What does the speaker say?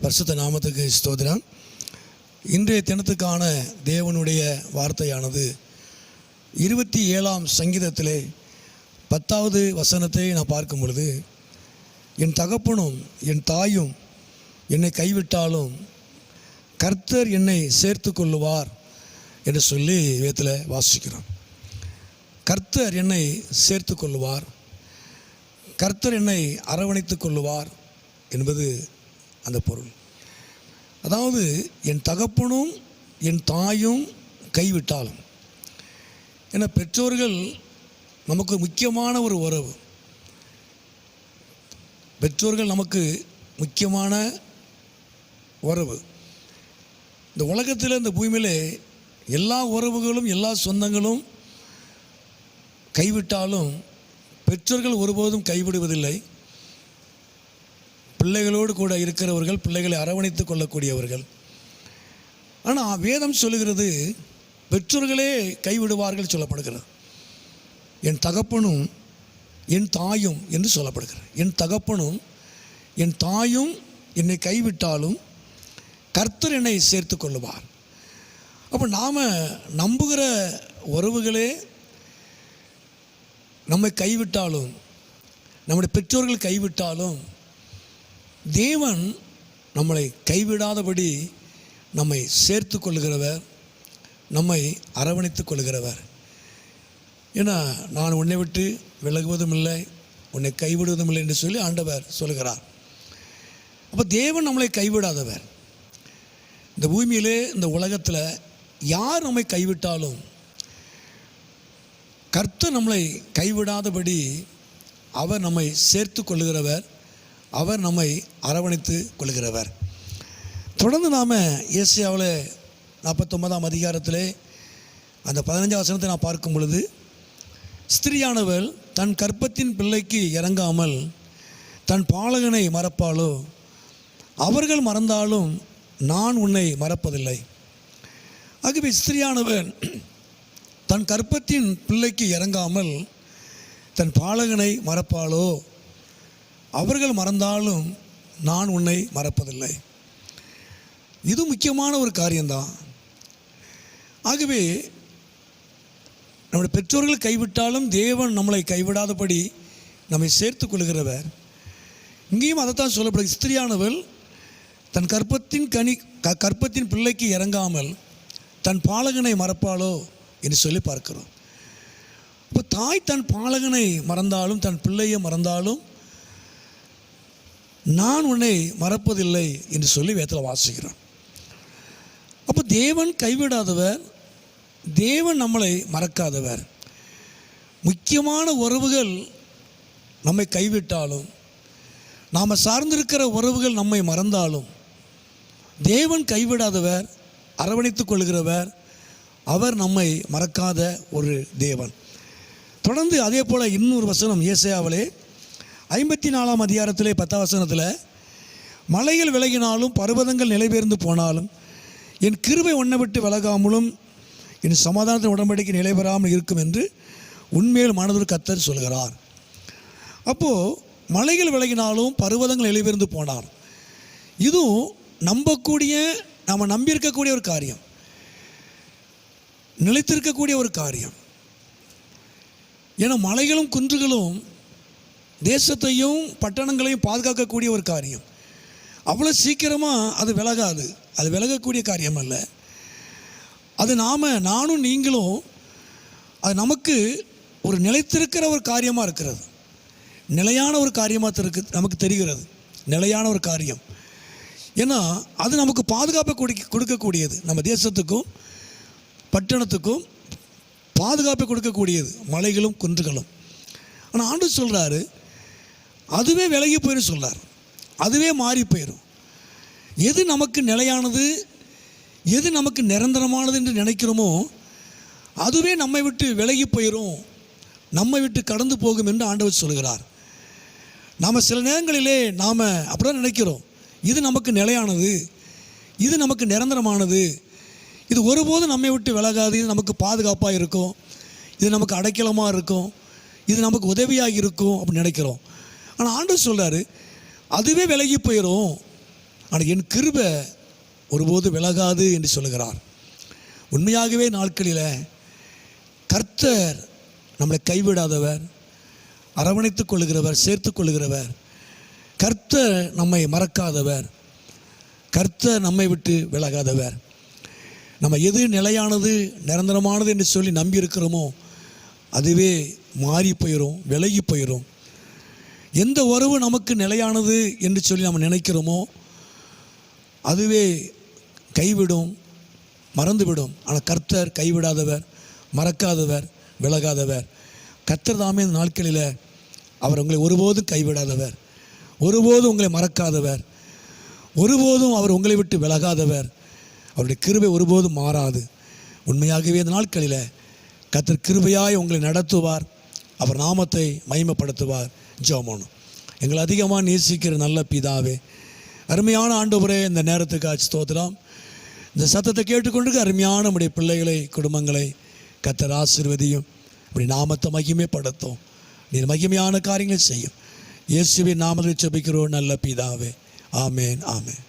பரிசுத்த நாமத்துக்கு ஸ்தோத்திரம். இன்றைய தினத்துக்கான தேவனுடைய வார்த்தையானது 27ஆம் சங்கீதத்திலே 10வது வசனத்தை நான் பார்க்கும் பொழுது, என் தகப்பனும் என் தாயும் என்னை கைவிட்டாலும் கர்த்தர் என்னை சேர்த்து கொள்ளுவார் என்று சொல்லி வேதத்தில் வாசிக்கிறோம். கர்த்தர் என்னை சேர்த்து கொள்ளுவார், கர்த்தர் என்னை அரவணைத்து கொள்ளுவார் என்பது அந்த பொருள். அதாவது என் தகப்பனும் என் தாயும் கைவிட்டாலும், ஏன்னா பெற்றோர்கள் நமக்கு முக்கியமான ஒரு உறவு. பெற்றோர்கள் நமக்கு முக்கியமான உறவு. இந்த உலகத்தில், இந்த பூமியில் எல்லா உறவுகளும் எல்லா சொந்தங்களும் கைவிட்டாலும் பெற்றோர்கள் ஒருபோதும் கைவிடுவதில்லை. பிள்ளைகளோடு கூட இருக்கிறவர்கள், பிள்ளைகளை அரவணைத்து கொள்ளக்கூடியவர்கள். ஆனால் வேதம் சொல்லுகிறது பெற்றோர்களே கைவிடுவார்கள் சொல்லப்படுகிறது. என் தகப்பனும் என் தாயும் என்று சொல்லப்படுகிறது. என் தகப்பனும் என் தாயும் என்னை கைவிட்டாலும் கர்த்தர் என்னை சேர்த்து கொள்ளுவார். அப்போ நாம் நம்புகிற உறவுகளே நம்மை கைவிட்டாலும், நம்முடைய பெற்றோர்கள் கைவிட்டாலும், தேவன் நம்மளை கைவிடாதபடி நம்மை சேர்த்து கொள்ளுகிறவர், நம்மை அரவணைத்து கொள்ளுகிறவர். ஏன்னா நான் உன்னை விட்டு விலகுவதும் இல்லை, உன்னை கைவிடுவதும் இல்லை என்று சொல்லி ஆண்டவர் சொல்லுகிறார். அப்போ தேவன் நம்மளை கைவிடாதவர். இந்த பூமியிலே, இந்த உலகத்தில் யார் நம்மை கைவிட்டாலும் கர்த்தர் நம்மளை கைவிடாதபடி அவர் நம்மை சேர்த்து கொள்ளுகிறவர், அவர் நம்மை அரவணைத்து கொள்கிறவர். தொடர்ந்து நாம் ஏசாயாவில் 49ஆம் அதிகாரத்திலே அந்த 15ஆம் வசனத்தை நான் பார்க்கும் பொழுது, ஸ்திரியானவள் தன் கர்ப்பத்தின் பிள்ளைக்கு இறங்காமல் தன் பாலகனை மறப்பாளோ? அவர்கள் மறந்தாலும் நான் உன்னை மறப்பதில்லை. ஆகவே ஸ்திரியானவள் தன் கர்ப்பத்தின் பிள்ளைக்கு இறங்காமல் தன் பாலகனை மறப்பாளோ? அவர்கள் மறந்தாலும் நான் உன்னை மறப்பதில்லை. இது முக்கியமான ஒரு காரியம்தான். ஆகவே நம்முடைய பெற்றோர்கள் கைவிட்டாலும் தேவன் நம்மளை கைவிடாதபடி நம்மை சேர்த்து கொள்கிறவர். இங்கேயும் அதைத்தான் சொல்லப்படுது. ஸ்திரியானவள் தன் கர்ப்பத்தின் பிள்ளைக்கு இறங்காமல் தன் பாலகனை மறப்பாளோ என்று சொல்லி பார்க்கிறோம். இப்போ தாய் தன் பாலகனை மறந்தாலும், தன் பிள்ளையை மறந்தாலும் நான் உன்னை மறப்பதில்லை என்று சொல்லி வேதத்தில் வாசிக்கிறோம். அப்போ தேவன் கைவிடாதவர், தேவன் நம்மளை மறக்காதவர். முக்கியமான உறவுகள் நம்மை கைவிட்டாலும், நாம் சார்ந்திருக்கிற உறவுகள் நம்மை மறந்தாலும் தேவன் கைவிடாதவர், அரவணைத்து கொள்கிறவர், அவர் நம்மை மறக்காத ஒரு தேவன். தொடர்ந்து அதே போல் இன்னொரு வசனம் ஏசாயாவிலே 54ஆம் அதிகாரத்திலே 10ஆம் வசனத்தில், மலைகள் விலகினாலும் பர்வதங்கள் நிலைபெயர்ந்து போனாலும் என் கிருபை உன்னை விட்டு விலகாமலும் என் சமாதானத்தின் உடன்படிக்கை நிலைபெறாமல் இருக்கும் என்று உண்மையில் மனதில் கர்த்தர் சொல்கிறார். அப்போது மலைகள் விலகினாலும் பர்வதங்கள் நிலைபெயர்ந்து போனாலும், இதுவும் நம்பக்கூடிய, நாம் நம்பியிருக்கக்கூடிய ஒரு காரியம், நிலைத்திருக்கக்கூடிய ஒரு காரியம். ஏன்னா மலைகளும் குன்றுகளும் தேசத்தையும் பட்டணங்களையும் பாதுகாக்கக்கூடிய ஒரு காரியம். அவ்வளோ சீக்கிரமாக அது விலகாது, அது விலகக்கூடிய காரியம் அல்ல. அது நானும் நீங்களும் அது நமக்கு ஒரு நிலைத்திருக்கிற ஒரு காரியமாக இருக்கிறது, நிலையான ஒரு காரியமாக நமக்கு தெரிகிறது, நிலையான ஒரு காரியம். ஏன்னா அது நமக்கு பாதுகாப்பை கொடுக்கக்கூடியது, நம்ம தேசத்துக்கும் பட்டணத்துக்கும் பாதுகாப்பை கொடுக்கக்கூடியது மலைகளும் குன்றுகளும். ஆனால் ஆண்டவர் சொல்கிறாரு அதுவே விலகி போயிடும் சொல்கிறார், அதுவே மாறி போயிடும். எது நமக்கு நிலையானது, எது நமக்கு நிரந்தரமானது என்று நினைக்கிறோமோ அதுவே நம்மை விட்டு விலகி போயிடும், நம்மை விட்டு கடந்து போகும் என்று ஆண்டவர் சொல்கிறார். நாம் சில நேரங்களிலே நாம் அப்படிதான் நினைக்கிறோம், இது நமக்கு நிலையானது, இது நமக்கு நிரந்தரமானது, இது ஒருபோதும் நம்மை விட்டு விலகாது, இது நமக்கு பாதுகாப்பாக இருக்கும், இது நமக்கு அடைக்கலமாக இருக்கும், இது நமக்கு உதவியாக இருக்கும் அப்படின்னு நினைக்கிறோம். ஆனால் ஆண்டவர் சொல்கிறாரு அதுவே விலகி போயிடும், ஆனால் என் கிருபை ஒருபோது விலகாது என்று சொல்லுகிறார். உண்மையாகவே நாட்களில் கர்த்தர் நம்மளை கைவிடாதவர், அரவணைத்துக் கொள்ளுகிறவர், சேர்த்து கொள்ளுகிறவர். கர்த்தர் நம்மை மறக்காதவர், கர்த்தர் நம்மை விட்டு விலகாதவர். நம்ம எது நிலையானது நிரந்தரமானது என்று சொல்லி நம்பி இருக்கிறோமோ அதுவே மாறி போயிடும், விலகி போயிடும். எந்த உறவு நமக்கு நிலையானது என்று சொல்லி நம்ம நினைக்கிறோமோ அதுவே கைவிடும், மறந்துவிடும். ஆனால் கர்த்தர் கைவிடாதவர், மறக்காதவர், விலகாதவர். கர்த்தர் தாமே இந்த நாட்களில் அவர் உங்களை ஒருபோதும் கைவிடாதவர், ஒருபோதும் உங்களை மறக்காதவர், ஒருபோதும் அவர் உங்களை விட்டு விலகாதவர். அவருடைய கிருபை ஒருபோதும் மாறாது. உண்மையாகவே இந்த நாட்களில் கர்த்தர் கிருபையாய் உங்களை நடத்துவார், அவர் நாமத்தை மகிமைப்படுத்துவார். ஜெபம். எங்களை அதிகமாக நேசிக்கிற நல்ல பிதாவே, அருமையான ஆண்டவரே, இந்த நேரத்துக்கு ஸ்தோத்திரம். இந்த சத்தத்தை கேட்டுக்கொண்டு அருமையான நம்முடைய பிள்ளைகளை, குடும்பங்களை கர்த்தர் ஆசீர்வதியும், அப்படி நாமத்தை மகிமைப்படுத்தும். நீர் மகிமையான காரியங்களை செய்யும். இயேசுவின் நாமத்தில் ஜெபிக்கிறோம் நல்ல பிதாவே. ஆமேன், ஆமேன்.